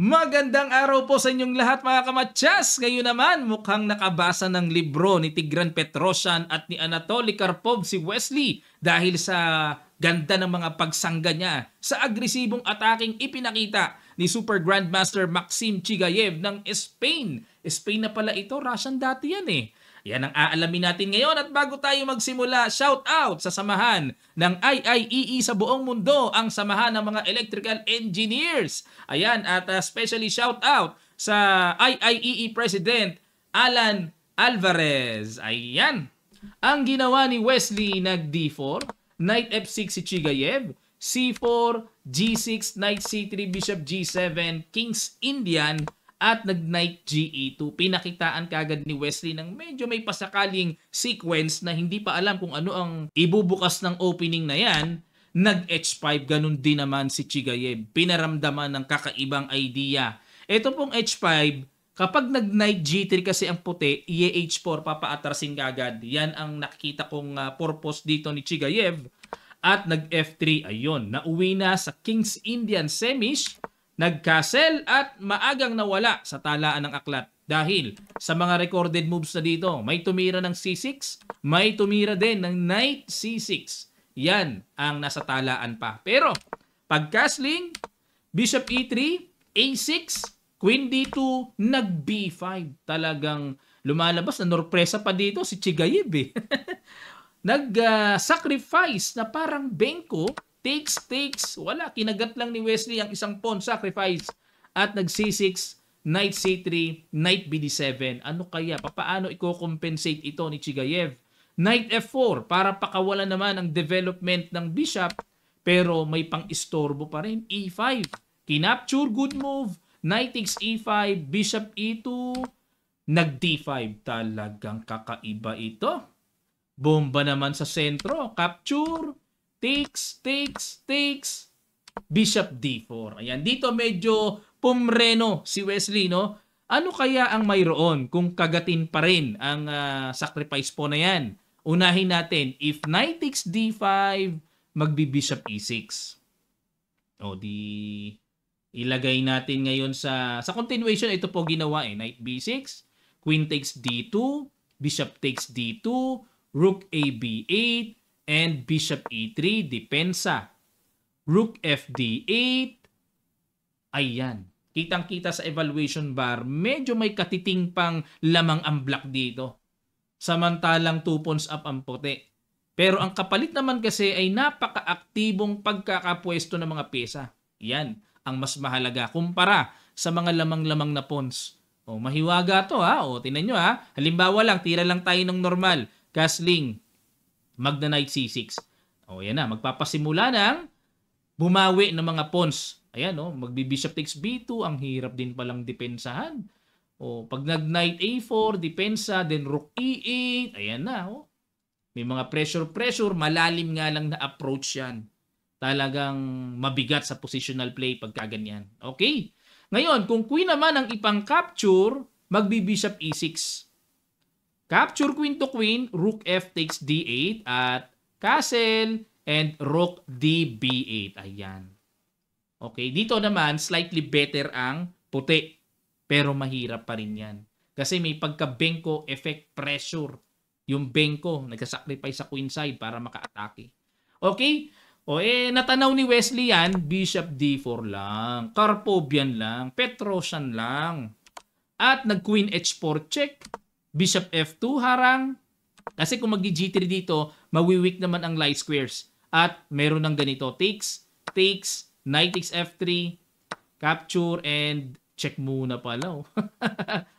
Magandang araw po sa inyong lahat mga kamatyas! Ngayon naman mukhang nakabasa ng libro ni Tigran Petrosyan at ni Anatoly Karpov si Wesley dahil sa ganda ng mga pagsangga niya sa agresibong ataking ipinakita ni Super Grandmaster Maxim Chigayev ng Spain. Spain na pala ito, Russian dati yan eh. Yan ang aalamin natin ngayon at bago tayo magsimula, shout out sa samahan ng IIEE sa buong mundo, ang samahan ng mga electrical engineers. Ayan, at especially shout out sa IIEE President Alan Alvarez. Ayan, ang ginawa ni Wesley nag D4, Knight F6 si Chigayev, C4, G6, Knight C3, Bishop G7, King's Indian, at nag-Knight GE2. Pinakitaan kagad ni Wesley ng medyo may pasakaling sequence na hindi pa alam kung ano ang ibubukas ng opening na yan. Nag-H5, ganun din naman si Chigayev. Pinaramdaman ng kakaibang idea. Ito pong H5, kapag nag-Knight G3 kasi ang puti, H4, papaatrasin kagad. Yan ang nakikita kong purpose dito ni Chigayev. At nag-F3, ayun, nauwi na sa King's Indian Semish, nag-castle at maagang nawala sa talaan ng aklat. Dahil sa mga recorded moves na dito, may tumira ng C6, may tumira din ng Knight C6. Yan ang nasa talaan pa. Pero pag-castling, Bishop E3, A6, Queen D2, nag-B5. Talagang lumalabas na norpresa pa dito si Chigayev eh. Nag-sacrifice na parang bengko, takes, wala, kinagat lang ni Wesley ang isang pawn, sacrifice, at nag-C6, Knight C3, Knight BD7. Ano kaya? Paano i-compensate ito ni Chigayev? Knight F4 para pakawalan naman ang development ng bishop, pero may pang-istorbo pa rin. E5, kinapture, good move. Knight takes E5, Bishop E2, nag-D5. Talagang kakaiba ito. Bomba naman sa sentro, capture, takes, Bishop D4. Ayan, dito medyo pumreno si Wesley, no? Ano kaya ang mayroon kung kagatin pa rin ang sacrifice po na yan? Unahin natin, if Knight takes D5, magbi-Bishop E6. O di ilagay natin ngayon sa continuation, ito po ginawa eh. Knight B6, Queen takes D2, Bishop takes D2, Rook A B8, and Bishop E3, depensa. Rook FD8. Ayan. Kitang-kita sa evaluation bar, medyo may katiting pang lamang ang black dito. Samantalang 2 pawns up ang puti. Pero ang kapalit naman kasi ay napaka-aktibong pagkakapwesto ng mga pyesa. Yan ang mas mahalaga kumpara sa mga lamang-lamang na pawns. O, mahiwaga to ha. O, tinan nyo ha. Halimbawa lang, tira lang tayo ng normal. Castling. Magna Knight C6. O yan na, magpapasimula ng bumawi ng mga pawns. Ayan o, magbi-Bishop takes B2, ang hirap din palang depensahan. O pag nag-Knight A4, depensa, then Rook E8, ayan na o. May mga pressure, malalim nga lang na approach yan. Talagang mabigat sa positional play pagka ganyan. Okay? Ngayon, kung Queen naman ang ipang-capture, magbi-Bishop E6. Capture Queen to Queen, Rook F takes D8 at castle and Rook D B8. Ayan. Okay, dito naman slightly better ang puti. Pero mahirap pa rin yan. Kasi may pagka-bengko effect pressure. Yung bengko, nagsasacrifice sa queen side para maka-atake. Okay? O natanaw ni Wesley yan, Bishop D4 lang. Karpovian lang. Petrosyan lang. At nag-Queen H4 check. Bishop F2 harang. Kasi kung mag-G3 dito, mawiweak naman ang light squares. At meron ng ganito. Takes, Knight takes F3, capture, and check muna pala. Oh.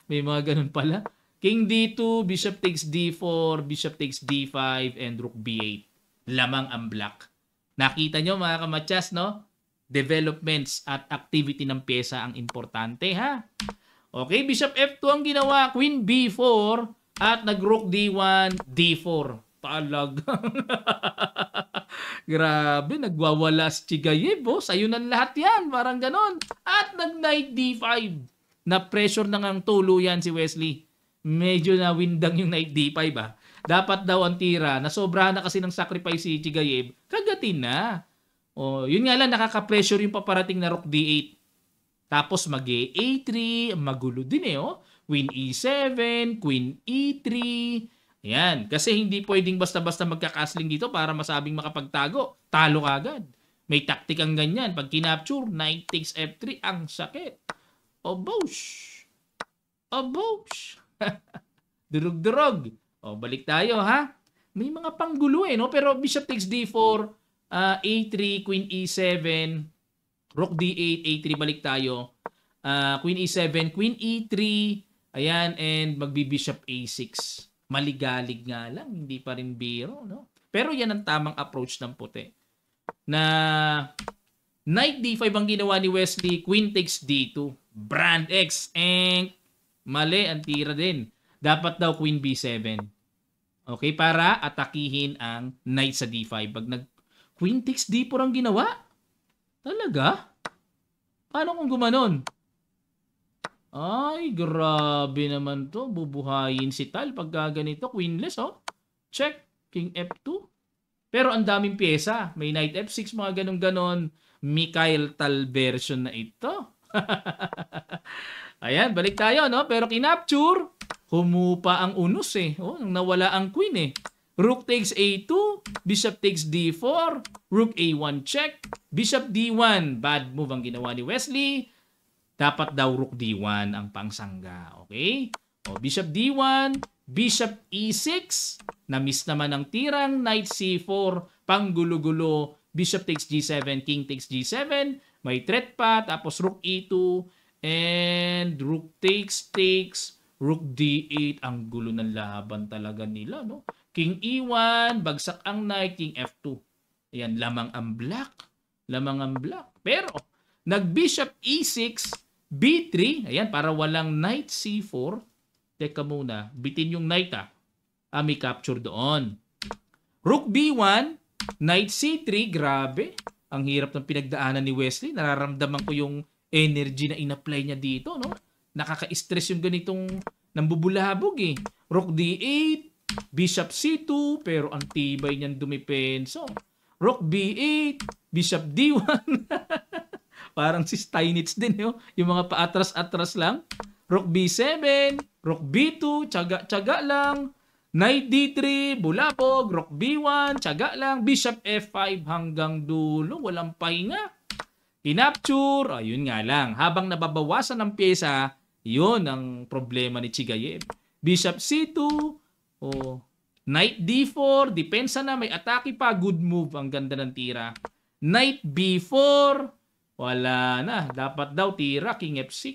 May mga ganun pala. King D2, Bishop takes D4, Bishop takes D5, and Rook B8. Lamang ang black. Nakita nyo mga kamatyas, no? Developments at activity ng pyesa ang importante, ha? Okay, Bishop F2 ang ginawa, Queen B4, at nag-Rook D1, D4. Talagang. Grabe, nagwawala si Chigayev, oh. Sa'yo ng lahat yan, parang ganon. At nag-Knight D5. Na-pressure na ngang tulo yan si Wesley. Medyo na-windang yung Knight D5, ah. Dapat daw ang tira, nasobrahan na kasi ng sacrifice si Chigayev, kagatin na. O, yun nga lang, nakaka-pressure yung paparating na Rook D8. Tapos mag-A3, magulo din eh, oh. Queen E7, Queen E3. Ayan, kasi hindi pwedeng basta-basta magkakasling dito para masabing makapagtago. Talo ka agad. May tactic ang ganyan. Pag kinapture, knight takes F3, ang sakit. Obosh! Obosh! Durug-durog. O, balik tayo ha. May mga panggulo eh, no? Pero bishop takes D4, A3, Queen E7, Rook D8, A3, balik tayo. Queen E7, Queen E3, ayan, and magbi-bishop A6. Maligalig nga lang, hindi pa rin biro, no? Pero yan ang tamang approach ng puti. Na Knight D5 ang ginawa ni Wesley, Queen takes D2, Brand X, and mali ang tira din. Dapat daw Queen B7. Okay, para atakihin ang Knight sa D5. Pag Queen takes D4 ang ginawa? Talaga? Paano kung gumanon? Ay, grabe naman to. Bubuhayin si Tal pag ganito. Queenless, oh. Check. King F2. Pero ang daming pyesa. May Knight F6, mga ganon-ganon. Mikhail Tal version na ito. Ayan, balik tayo, no? Pero kinapture, humupa ang unos eh. Oh, nang nawala ang queen eh. Rook takes A2, Bishop takes D4, Rook A1 check, Bishop D1. Bad move ang ginawa ni Wesley. Dapat daw Rook D1 ang pangsangga. Okay? O, Bishop D1, Bishop E6. Na-miss naman ang tirang. Knight C4, panggulo-gulo. Bishop takes G7, King takes G7. May threat pa. Tapos Rook E2. And Rook takes, Rook D8. Ang gulo ng laban talaga nila, no? King E1, bagsak ang Knight, King F2. Ayan, lamang ang black. Lamang ang black. Pero, nag-Bishop E6, B3. Ayan, para walang Knight C4. Teka muna, bitin yung Knight may capture doon. Rook B1, Knight C3. Grabe. Ang hirap ng pinagdaanan ni Wesley. Nararamdaman ko yung energy na in-apply niya dito, no? Nakaka-stress yung ganitong nambubulabog eh. Rook D8, Bishop C2, pero ang tibay niyan dumipenso. Rook B8, Bishop D1. Parang si Steinitz din, yung mga paatras-atras lang. Rook B7, Rook B2, tsaga-tsaga lang. Knight D3, bulabog. Rook B1, tsaga lang. Bishop F5 hanggang dulo. Walang pahinga. Kinapture. Ayun nga lang. Habang nababawasan ng pyesa, yun ang problema ni Chigayev. Bishop C2, Knight D4, depensa na, may atake pa. Good move. Ang ganda ng tira. Knight B4, wala na. Dapat daw tira, King F6.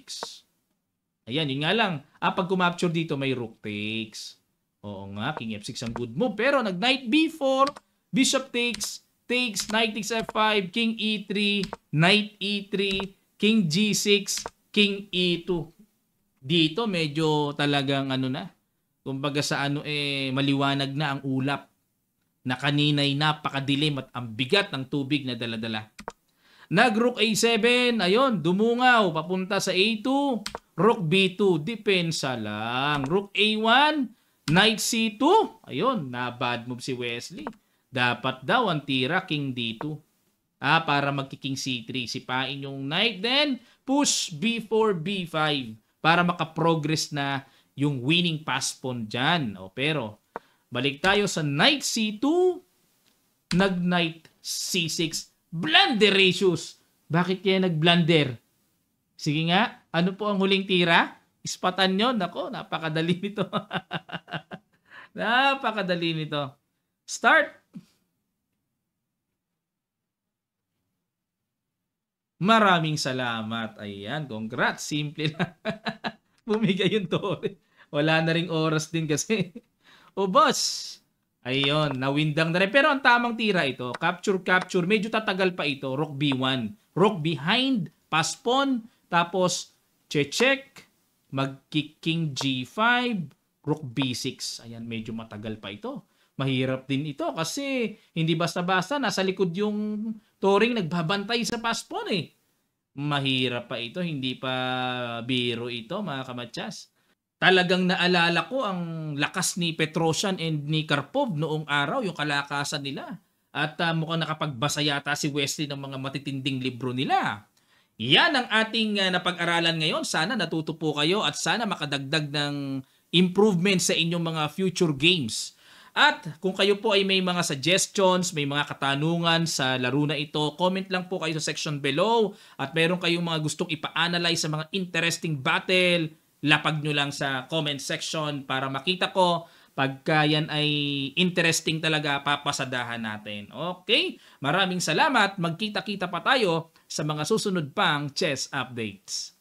Ayan, yun nga lang. Pag kumapture dito, may Rook takes. Oo nga, King F6 ang good move. Pero nag-Knight B4, Bishop takes, Knight takes F5, King E3, Knight E3, King G6, King E2. Dito, medyo talagang kumbaga sa maliwanag na ang ulap. Na kanina'y napakadilim at ang bigat ng tubig na daladala. Nag-Rook A7, ayun, dumungaw, papunta sa A2. Rook B2, depensa lang. Rook A1, Knight C2. Ayun, na-bad move si Wesley. Dapat daw ang tira, King D2. Para magki-King C3. Sipain yung Knight, then push B4, B5. Para makaprogress na yung winning pass pawn dyan. Pero, balik tayo sa Knight C2. Nag-Knight C6. Blunderacious. Bakit kaya nag-blunder? Sige nga, ano po ang huling tira? Ispatan nyo. Nako, napakadali nito. Napakadali nito. Start. Maraming salamat. Ayan, congrats. Simple lang. Bumigay yung tore. Wala na ring oras din kasi. Boss. Ayun, nawindang na rin. Pero ang tamang tira ito, capture. Medyo tatagal pa ito. Rook B1. Rook behind, pass pawn. Tapos, check. Mag-King G5. Rook B6. Ayan, medyo matagal pa ito. Mahirap din ito kasi hindi basta-basta. Nasa likod yung Turing nagbabantay sa pass pawn eh. Mahirap pa ito. Hindi pa biro ito, mga kamatsas. Talagang naalala ko ang lakas ni Petrosyan and ni Karpov noong araw, yung kalakasan nila. At mukhang nakapagbasa yata si Wesley ng mga matitinding libro nila. Yan ang ating napag-aralan ngayon. Sana natuto po kayo at sana makadagdag ng improvement sa inyong mga future games. At kung kayo po ay may mga suggestions, may mga katanungan sa laro na ito, comment lang po kayo sa section below. At meron kayong mga gustong ipa-analyze sa mga interesting battle, lapag nyo lang sa comment section para makita ko. Pagka yan ay interesting talaga, papasadahan natin. Okay? Maraming salamat. Magkita-kita pa tayo sa mga susunod pang chess updates.